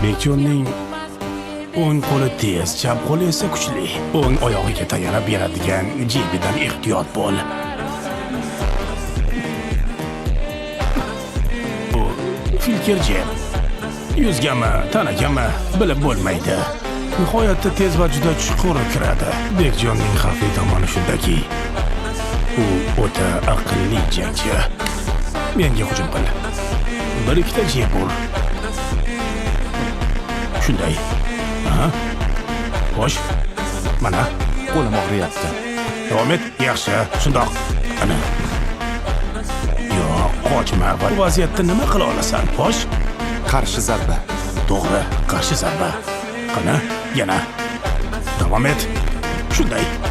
Bekjonning o'ng qo'li tez, chap qo'li esa kuchli. O'ng oyog'iga tayanib beradigan jebidan ehtiyot bo'l. Bu filker jeb. Yuzgami, tanagami bilib bo'lmaydi. Nihoyatda tez va juda chuqur kiradi. Bekjonning xavfli tomoni shundaki, u o'ta aqlli jangchi. Menga hujum qil. Bir ikkita jeb ur. Shunday. Ha? Xo'sh. Mana Qo'lim og'riyapti. davom et. Yaxshi. Shundoq. Ana. Yo'q, qochma. Bu vaziyatda nima qila olasan? Xo'sh. Qarshi zarba. To'g'ri, qarshi zarba. Qani, yana. Davom et. Shunday.